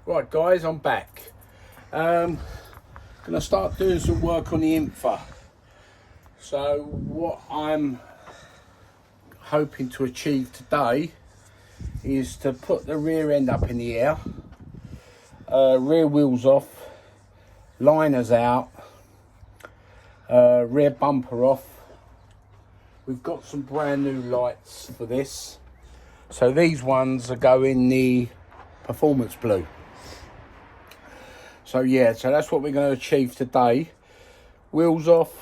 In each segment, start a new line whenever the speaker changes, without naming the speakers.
Right guys, I'm back. Gonna start doing some work on the infra. So what I'm hoping to achieve today is to put the rear end up in the air, rear wheels off, liners out, rear bumper off. We've got some brand new lights for this. So these ones are going the performance blue. So yeah, so that's what we're going to achieve today. Wheels off,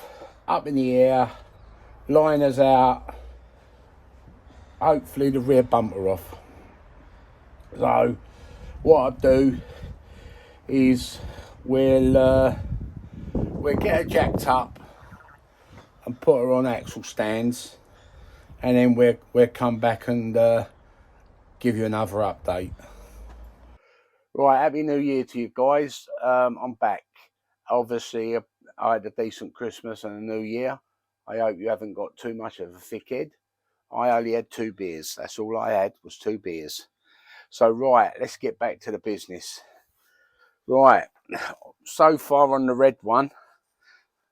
up in the air, liners out, hopefully the rear bumper off. So what I'll do is we'll get her jacked up and put her on axle stands, and then we'll come back and give you another update. Right, happy new year to you guys. I'm back. Obviously I had a decent Christmas and a new year. I hope you haven't got too much of a thick head. I only had 2 beers. That's all I had, was 2 beers. So right, let's get back to the business. Right, so far on the red one,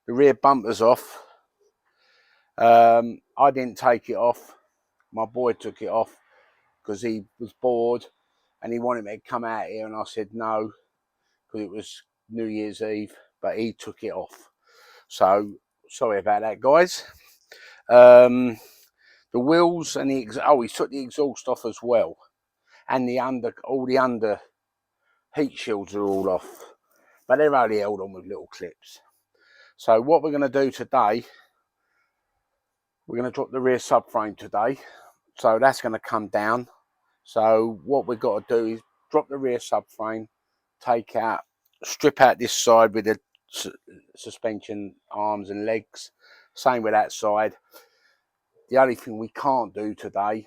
the rear bumper's off. I didn't take it off. My boy took it off because he was bored and he wanted me to come out here, and I said no because it was New Year's Eve, but he took it off. So sorry about that, guys. The wheels and the he took the exhaust off as well, and all the under heat shields are all off, but they're only held on with little clips. So what we're going to do today, we're going to drop the rear subframe today. So that's going to come down. So what we've got to do is drop the rear subframe, strip out this side with the suspension arms and legs. Same with that side. The only thing we can't do today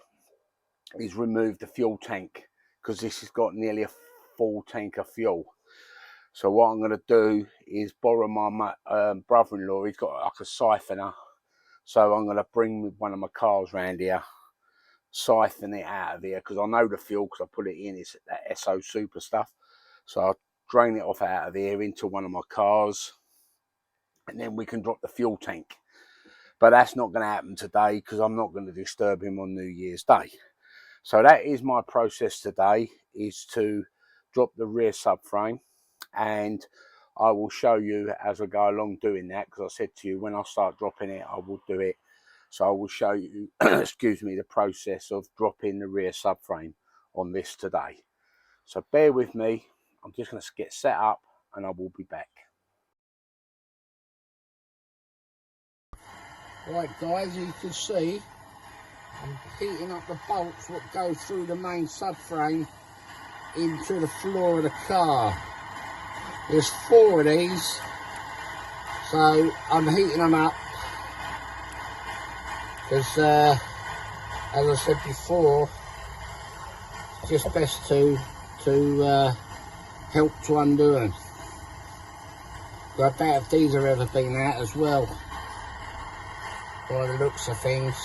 is remove the fuel tank, because this has got nearly a full tank of fuel. So what I'm going to do is borrow my brother-in-law. He's got like a siphoner. So I'm going to bring one of my cars around here, siphon it out of here, because I know the fuel because I put it in. It's that SO Super stuff. So I'll drain it off out of here into one of my cars, and then we can drop the fuel tank. But that's not going to happen today because I'm not going to disturb him on New Year's Day. So that is my process today, is to drop the rear subframe, and I will show you as I go along doing that, because I said to you when I start dropping it I will do it. So I will show you excuse me, the process of dropping the rear subframe on this today. So bear with me, I'm just going to get set up and I will be back. Right guys, as you can see, I'm heating up the bolts that go through the main subframe into the floor of the car. There's 4 of these, so I'm heating them up because as I said before, it's just best to help to undo them. But I doubt if these have ever been out as well, by the looks of things.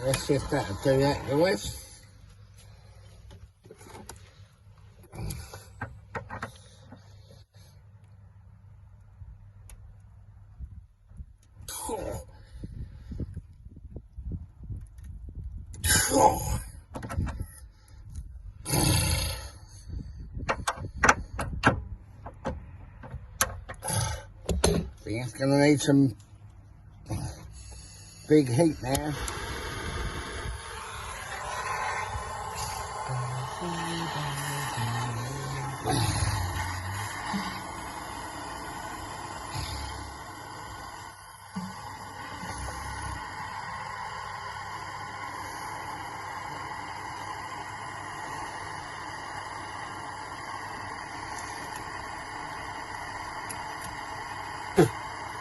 Let's see if that'll do that, guys. It's going to need some big heat now.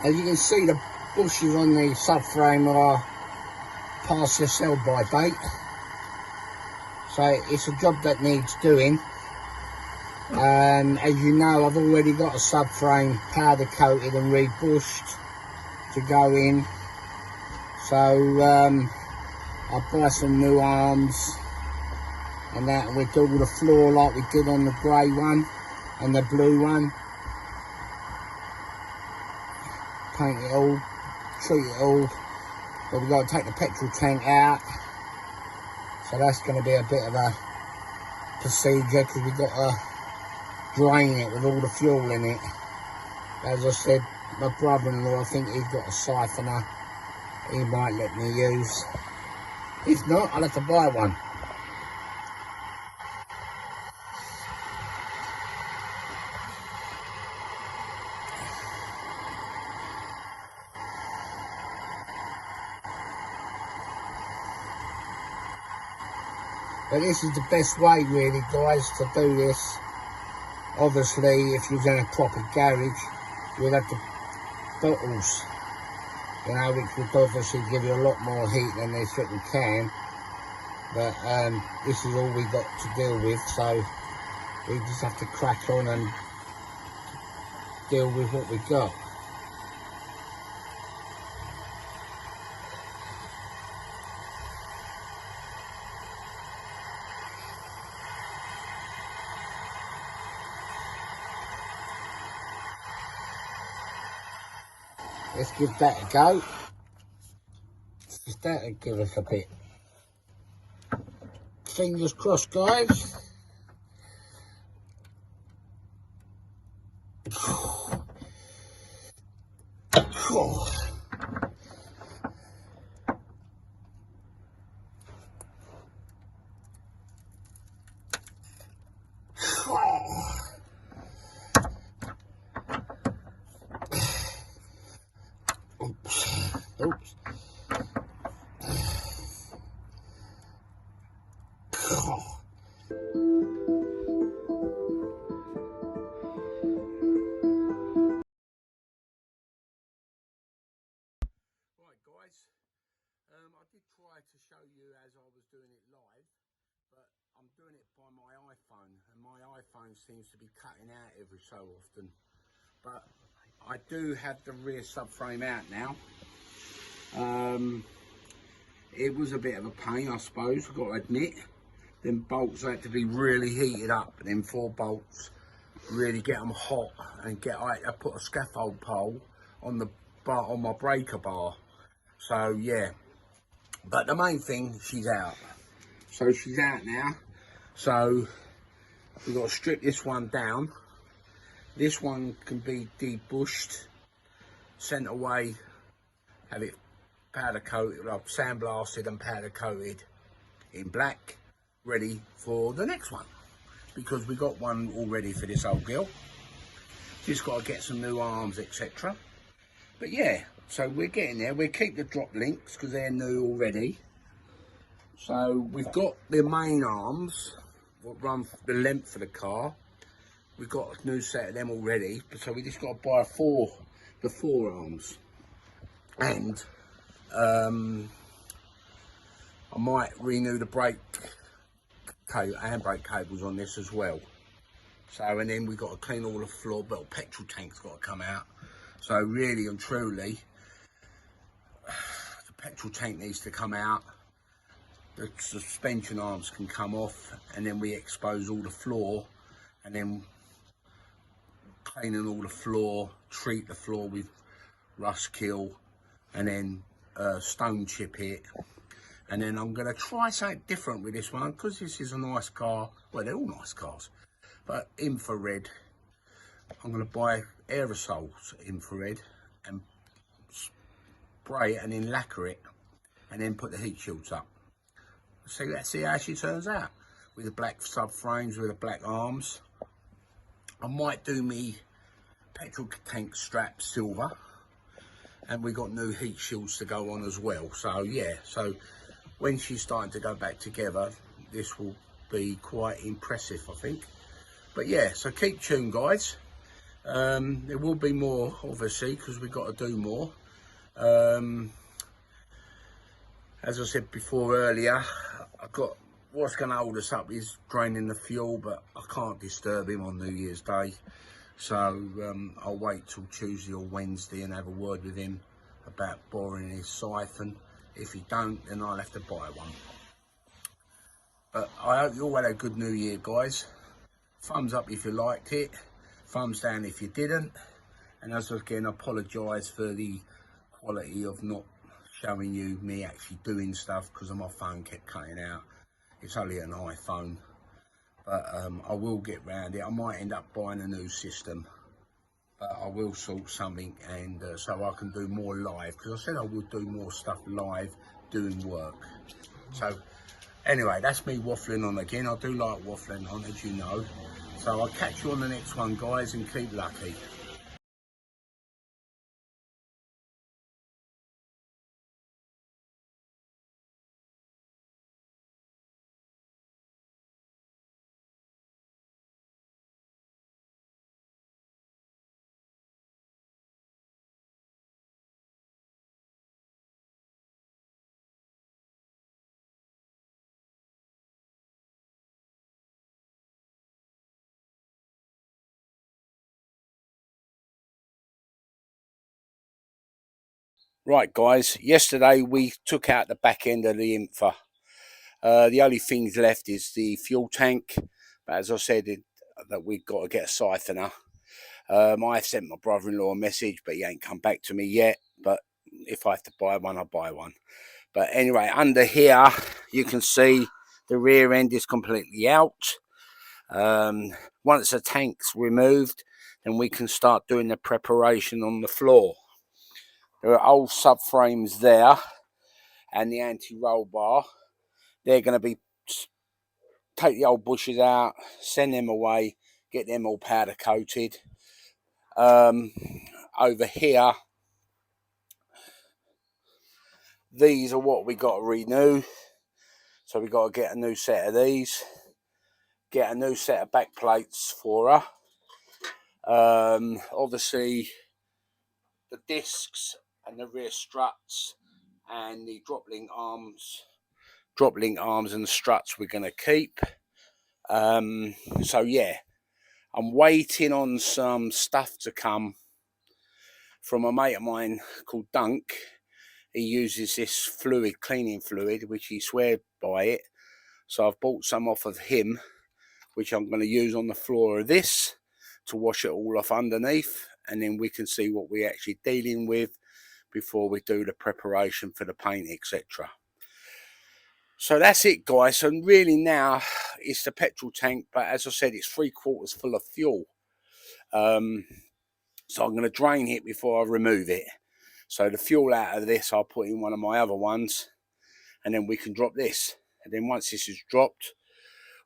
As you can see, the bushes on the subframe are past the sell-by date. So it's a job that needs doing. As you know, I've already got a subframe powder coated and rebushed to go in. So I'll buy some new arms and that, and we'll do all the floor like we did on the grey one and the blue one. Paint it all, treat it all, but we've got to take the petrol tank out, so that's going to be a bit of a procedure because we've got to drain it with all the fuel in it. As I said, my brother-in-law, I think he's got a siphoner he might let me use. If not, I'll have to buy one. But this is the best way really, guys, to do this. Obviously, if you're in a proper garage, you'll have the bottles, you know, which would obviously give you a lot more heat than this little can. But this is all we got to deal with, so we just have to crack on and deal with what we got. Let's give that a go. If that'll give us a bit. Fingers crossed, guys. Oops. Right, guys, I did try to show you as I was doing it live, but I'm doing it by my iPhone, and my iPhone seems to be cutting out every so often. But I do have the rear subframe out now. It was a bit of a pain, I suppose, I've got to admit. Them bolts had to be really heated up, and them 4 bolts, really get them hot, and I put a scaffold pole on the bar, on my breaker bar. So yeah, but the main thing, she's out. So she's out now. So we've got to strip this one down. This one can be debushed, sent away, have it powder coated, sandblasted and powder coated in black, ready for the next one, because we got one all ready for this old girl. Just got to get some new arms, etc. But yeah, so we're getting there. We'll keep the drop links because they're new already. So we've got the main arms that run the length of the car. We've got a new set of them already, so we just got to buy the four arms. And I might renew the handbrake cables on this as well. So, and then we've got to clean all the floor, but the petrol tank's got to come out. So really and truly, the petrol tank needs to come out. The suspension arms can come off, and then we expose all the floor, and then cleaning all the floor, treat the floor with rust kill, and then stone chip it. And then I'm going to try something different with this one, because this is a nice car. Well, they're all nice cars, but infrared. I'm going to buy aerosols infrared and spray it and then lacquer it, and then put the heat shields up. Let's see how she turns out with the black subframes, with the black arms. I might do me petrol tank strap silver, and we got new heat shields to go on as well. So yeah, so when she's starting to go back together, this will be quite impressive, I think. But yeah, so keep tuned, guys. There will be more, obviously, because we've got to do more. As I said before earlier, I got what's going to hold us up is draining the fuel, but I can't disturb him on New Year's Day. So I'll wait till Tuesday or Wednesday and have a word with him about boring his siphon. If he don't, then I'll have to buy one. But I hope you all had a good New Year, guys. Thumbs up if you liked it, thumbs down if you didn't. And as again, I apologise for the quality of not showing you me actually doing stuff because my phone kept cutting out. It's only an iPhone, but I will get round it. I might end up buying a new system, but I will sort something, and so I can do more live, because I said I would do more stuff live doing work. So anyway, that's me waffling on again. I do like waffling on, as you know. So I'll catch you on the next one, guys, and keep lucky. Right, guys, yesterday we took out the back end of the infra. The only things left is the fuel tank, but as I said, that we've got to get a siphoner. I sent my brother-in-law a message, but he ain't come back to me yet. But if I have to buy one, I'll buy one. But anyway, under here, you can see the rear end is completely out. Once the tank's removed, then we can start doing the preparation on the floor. There are old subframes there, and the anti-roll bar. They're going to be, take the old bushes out, send them away, get them all powder coated. Over here, these are what we got to renew. So we got to get a new set of these, get a new set of back plates for her. Obviously, the discs and the rear struts and the drop link arms and the struts we're going to keep. So yeah, I'm waiting on some stuff to come from a mate of mine called Dunk. He uses this fluid, cleaning fluid, which he swears by it. So I've bought some off of him, which I'm going to use on the floor of this to wash it all off underneath, and then we can see what we're actually dealing with before we do the preparation for the paint, etc. So that's it, guys. So really now it's the petrol tank, but as I said, it's 3/4 full of fuel. So I'm going to drain it before I remove it. So the fuel out of this, I'll put in one of my other ones, and then we can drop this. And then once this is dropped,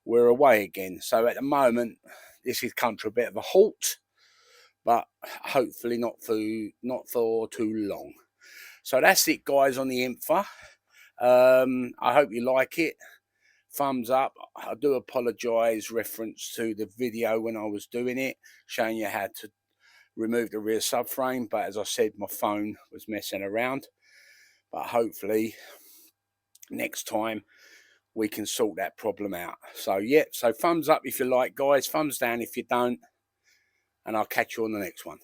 we're away again. So at the moment, this has come to a bit of a halt, but hopefully not for too long. So that's it, guys, on the infra. I hope you like it. Thumbs up. I do apologise reference to the video when I was doing it, showing you how to remove the rear subframe, but as I said, my phone was messing around. But hopefully next time we can sort that problem out. So yeah, so thumbs up if you like, guys, thumbs down if you don't, and I'll catch you on the next one.